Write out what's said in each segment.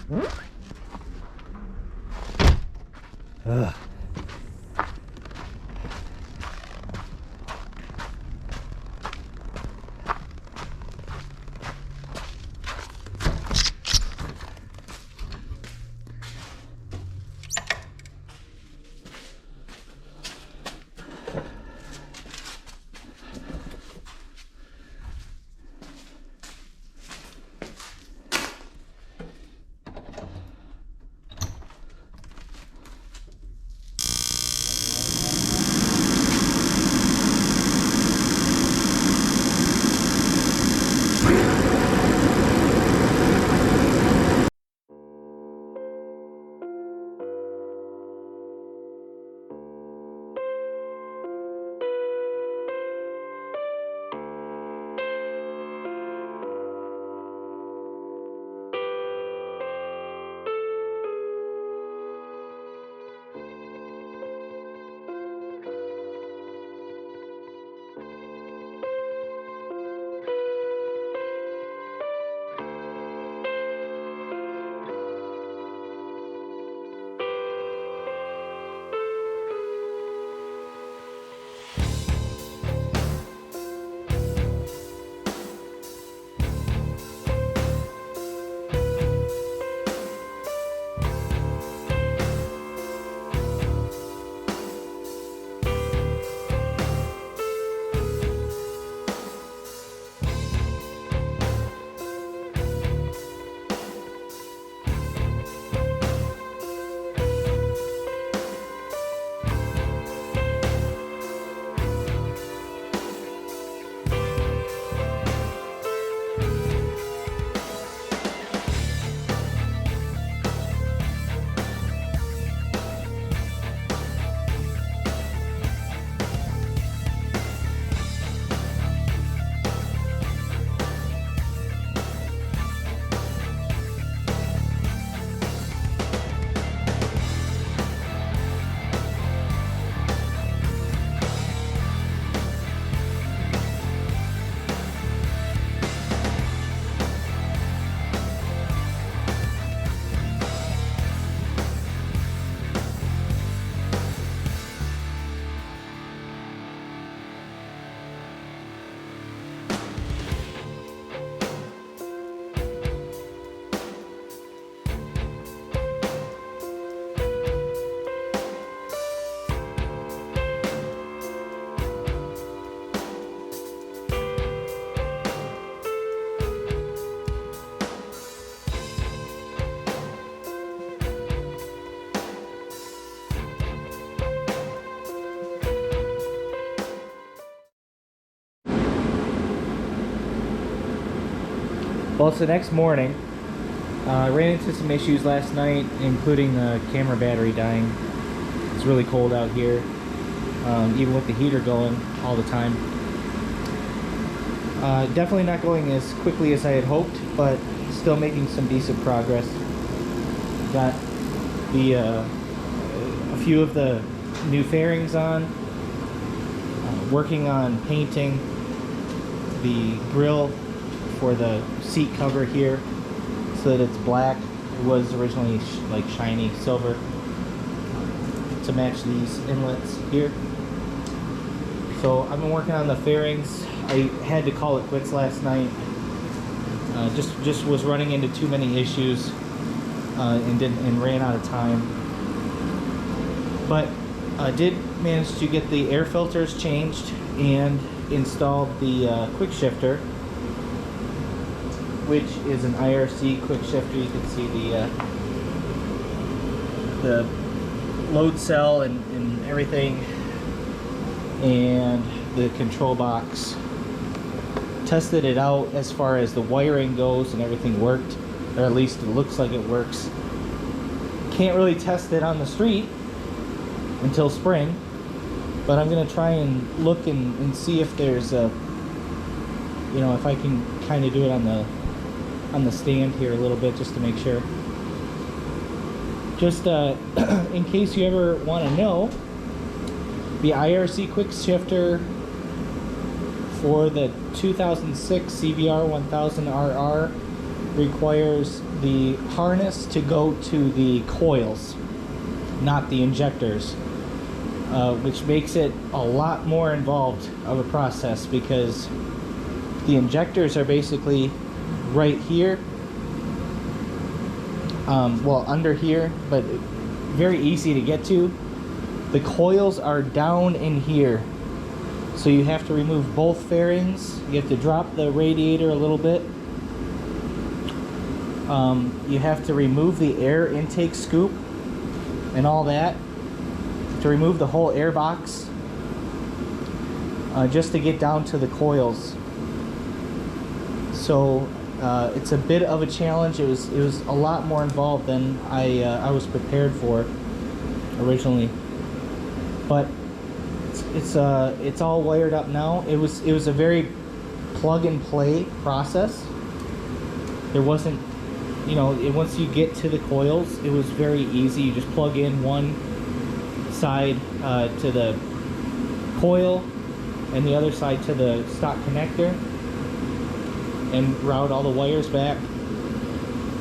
Ugh. Well, it's the next morning. I ran into some issues last night, including the camera battery dying. It's really cold out here, even with the heater going all the time. Definitely not going as quickly as I had hoped, but still making some decent progress. Got the a few of the new fairings on. Working on painting the grill for the seat cover here so that it's black. It was originally like shiny silver to match these inlets here. So I've been working on the fairings. I had to call it quits last night. Just was running into too many issues and ran out of time. But I did manage to get the air filters changed and installed the quick shifter, which is an IRC quick shifter. You can see the load cell and everything, and the control box. Tested it out as far as the wiring goes, and everything worked, or at least it looks like it works. Can't really test it on the street until spring, but I'm gonna try and look and see if there's a, you know, if I can kind of do it on the stand here a little bit, just to make sure. Just in case you ever want to know, the IRC quick shifter for the 2006 CBR 1000RR requires the harness to go to the coils, not the injectors, which makes it a lot more involved of a process, because the injectors are basically right here, well, under here, but very easy to get to. The coils are down in here, so you have to remove both fairings. You have to drop the radiator a little bit. You have to remove the air intake scoop and all that, to remove the whole air box, just to get down to the coils. So it's a bit of a challenge. It was a lot more involved than I was prepared for originally, but it's all wired up now. It was a very plug and play process. There wasn't, you know, once you get to the coils, it was very easy. You just plug in one side to the coil and the other side to the stock connector, and route all the wires back.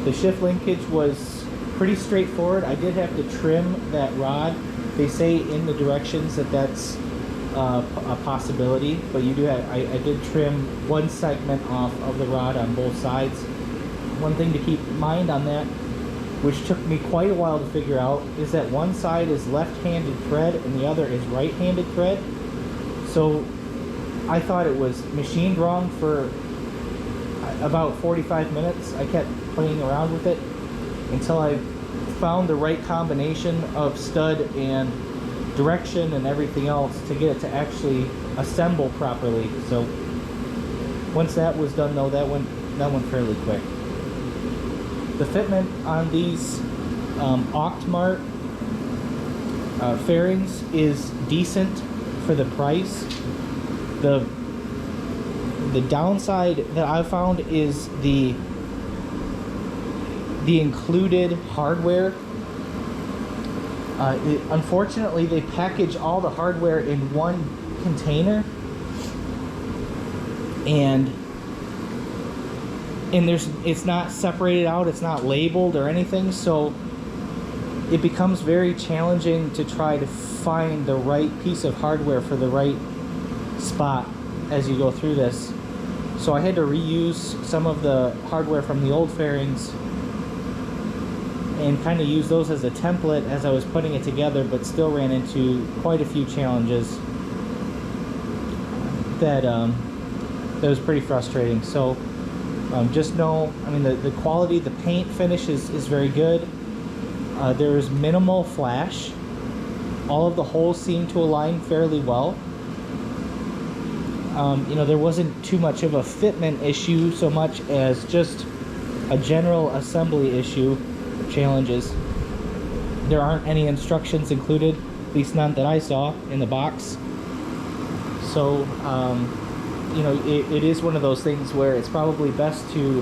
The shift linkage was pretty straightforward. I did have to trim that rod. They say in the directions that that's a possibility, but you do have, I did trim one segment off of the rod on both sides. One thing to keep in mind on that, which took me quite a while to figure out, is that one side is left-handed thread and the other is right-handed thread. So I thought it was machined wrong for about 45 minutes. I kept playing around with it until I found the right combination of stud and direction and everything else to get it to actually assemble properly. So once that was done, though, that went fairly quick. The fitment on these Auctmart fairings is decent for the price. The downside that I found is the included hardware. Unfortunately, they package all the hardware in one container, and it's not separated out, it's not labeled or anything, so it becomes very challenging to try to find the right piece of hardware for the right spot as you go through this. So I had to reuse some of the hardware from the old fairings and kind of use those as a template as I was putting it together, but still ran into quite a few challenges that was pretty frustrating. So just know, I mean, the quality, the paint finish is very good. There is minimal flash. All of the holes seem to align fairly well. You know, there wasn't too much of a fitment issue so much as just a general assembly issue, challenges. There aren't any instructions included, at least none that I saw in the box. So, you know, it is one of those things where it's probably best to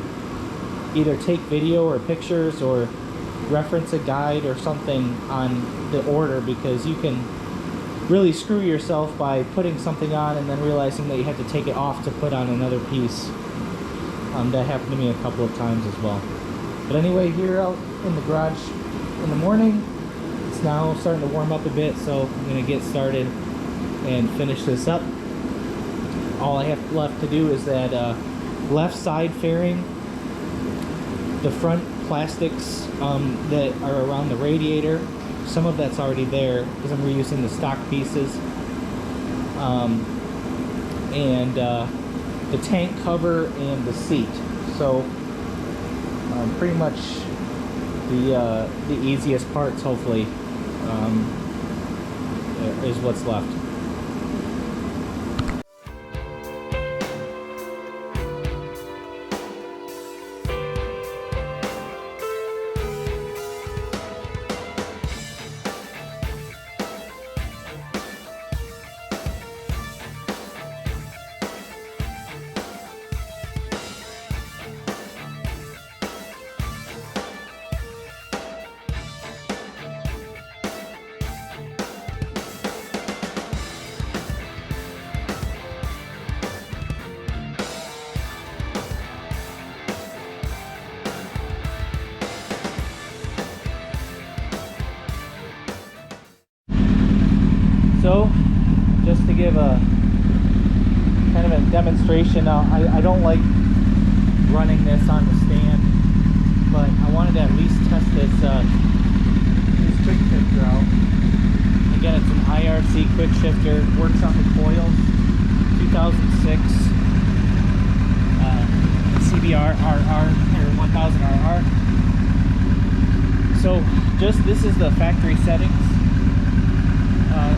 either take video or pictures or reference a guide or something on the order, because you can really screw yourself by putting something on and then realizing that you have to take it off to put on another piece. That happened to me a couple of times as well. But anyway, here out in the garage in the morning, it's now starting to warm up a bit, so I'm going to get started and finish this up. All I have left to do is that left side fairing, the front plastics that are around the radiator, some of that's already there because I'm reusing the stock pieces, and the tank cover and the seat. So pretty much the easiest parts, hopefully, is what's left. So just to give a kind of a demonstration, now I don't like running this on the stand, but I wanted to at least test this quick shifter out. Again, it's an IRC quick shifter, works on the coils, 2006 CBR RR or 1000 RR. So just this is the factory settings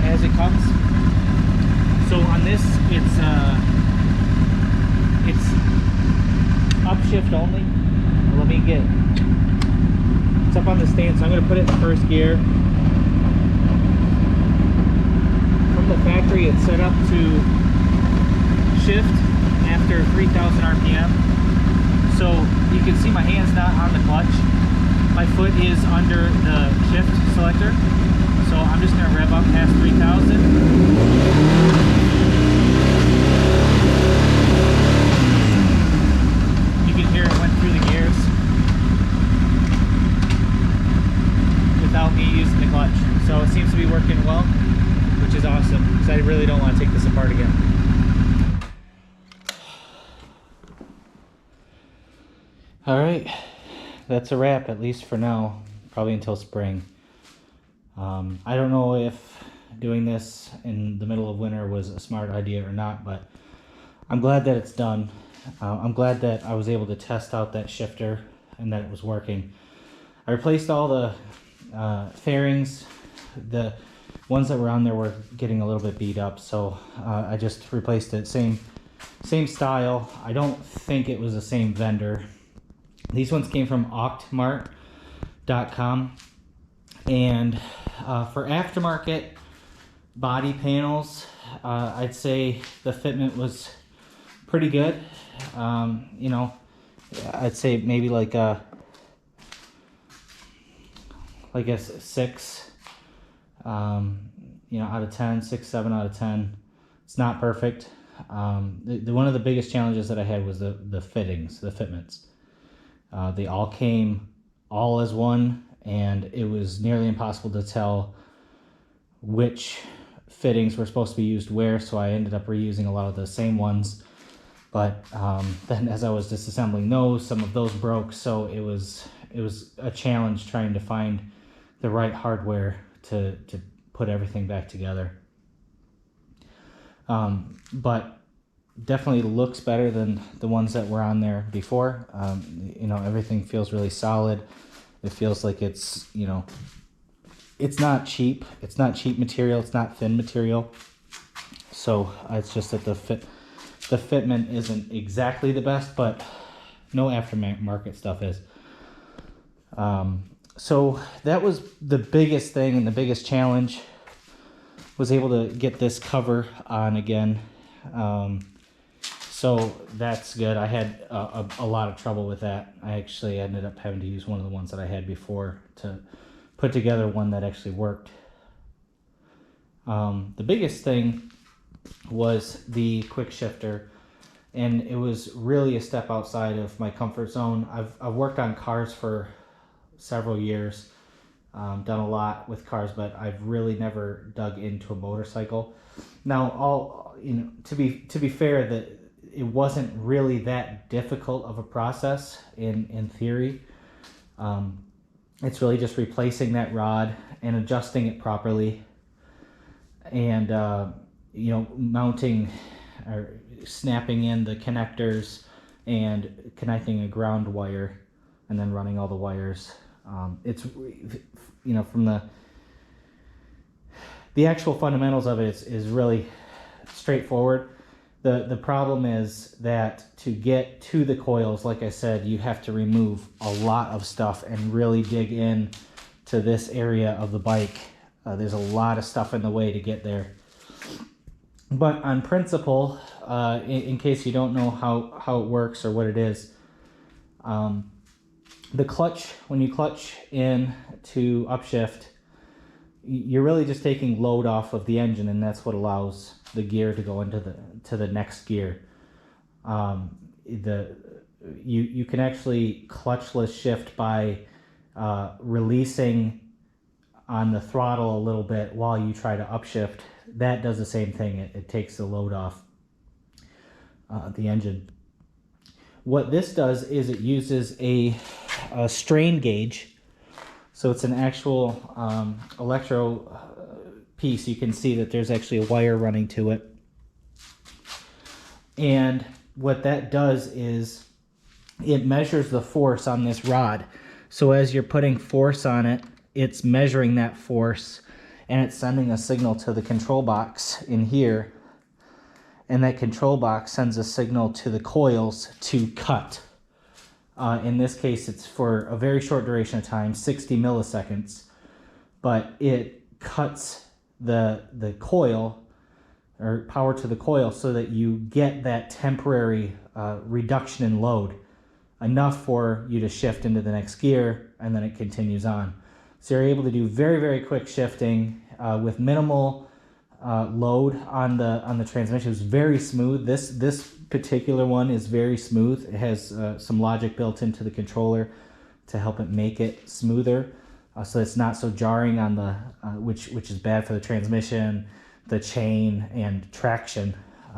as it comes. So on this, it's upshift only. Let me get, it's up on the stand, so I'm going to put it in first gear. From the factory, it's set up to shift after 3000 RPM. So you can see my hand's not on the clutch. My foot is under the shift selector. So I'm just going to rev up past 3000. You can hear it went through the gears without me using the clutch. So it seems to be working well, which is awesome, because I really don't want to take this apart again. All right, that's a wrap, at least for now, probably until spring. I don't know if doing this in the middle of winter was a smart idea or not, but I'm glad that it's done. I'm glad that I was able to test out that shifter and that it was working. I replaced all the fairings. The ones that were on there were getting a little bit beat up, so I just replaced it. Same style. I don't think it was the same vendor. These ones came from Auctmart.com, and for aftermarket body panels, I'd say the fitment was pretty good. You know, I'd say maybe like a 6, you know, out of 10, 6, 7 out of 10. It's not perfect. One of the biggest challenges that I had was the fittings, the fitments. They all came all as one, and it was nearly impossible to tell which fittings were supposed to be used where, so I ended up reusing a lot of the same ones. But then as I was disassembling those, some of those broke, so it was a challenge trying to find the right hardware to put everything back together. But definitely looks better than the ones that were on there before. You know, everything feels really solid. It feels like it's, you know, it's not cheap. It's not cheap material. It's not thin material. So it's just that the fitment isn't exactly the best, but no aftermarket stuff is. So that was the biggest thing and the biggest challenge, was able to get this cover on again. So that's good. I had a lot of trouble with that. I actually ended up having to use one of the ones that I had before to put together one that actually worked. The biggest thing was the quick shifter, and it was really a step outside of my comfort zone. I've worked on cars for several years, done a lot with cars, but I've really never dug into a motorcycle. Now, to be fair, that it wasn't really that difficult of a process in theory. It's really just replacing that rod and adjusting it properly, and you know, mounting or snapping in the connectors and connecting a ground wire, and then running all the wires. It's, you know, from the actual fundamentals of it is really straightforward. The problem is that to get to the coils, like I said, you have to remove a lot of stuff and really dig in to this area of the bike. There's a lot of stuff in the way to get there. But on principle, in case you don't know how it works or what it is, the clutch, when you clutch in to upshift, you're really just taking load off of the engine, and that's what allows the gear to go into the next gear. You can actually clutchless shift by releasing on the throttle a little bit while you try to upshift that does the same thing. It takes the load off the engine. What this does is it uses a strain gauge. So it's an actual electro piece. You can see that there's actually a wire running to it. And what that does is it measures the force on this rod. So as you're putting force on it, it's measuring that force and it's sending a signal to the control box in here. And that control box sends a signal to the coils to cut. In this case, it's for a very short duration of time, 60 milliseconds, but it cuts the coil or power to the coil so that you get that temporary reduction in load, enough for you to shift into the next gear, and then it continues on. So you're able to do very, very quick shifting with minimal load on the transmission. It was very smooth. This particular one is very smooth. It has some logic built into the controller to help it make it smoother, so it's not so jarring on the which is bad for the transmission, the chain, and traction.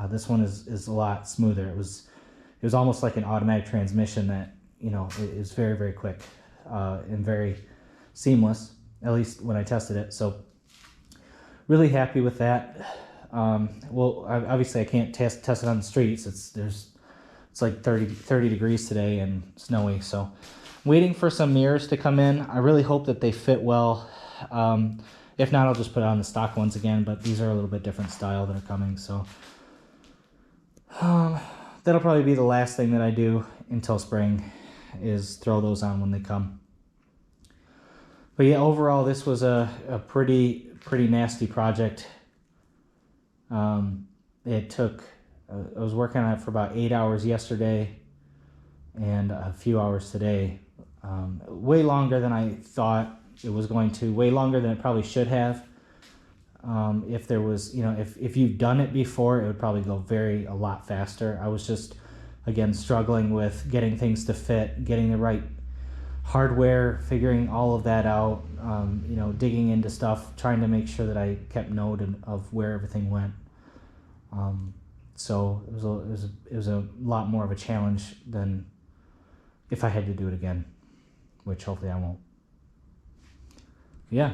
This one is a lot smoother. It was almost like an automatic transmission that, you know, is very, very quick and very seamless, at least when I tested it. So really happy with that. Well, obviously I can't test it on the streets. It's like 30 degrees today and snowy. So I'm waiting for some mirrors to come in. I really hope that they fit well. If not, I'll just put on the stock ones again, but these are a little bit different style that are coming. So that'll probably be the last thing that I do until spring, is throw those on when they come. But yeah, overall, this was a pretty nasty project. It took, I was working on it for about 8 hours yesterday and a few hours today. Way longer than I thought it was going to, way longer than it probably should have. If there was, you know, if you've done it before, it would probably go a lot faster. I was just, again, struggling with getting things to fit, getting the right hardware, figuring all of that out, you know, digging into stuff, trying to make sure that I kept note of where everything went. So it was a lot more of a challenge than if I had to do it again, which hopefully I won't. Yeah,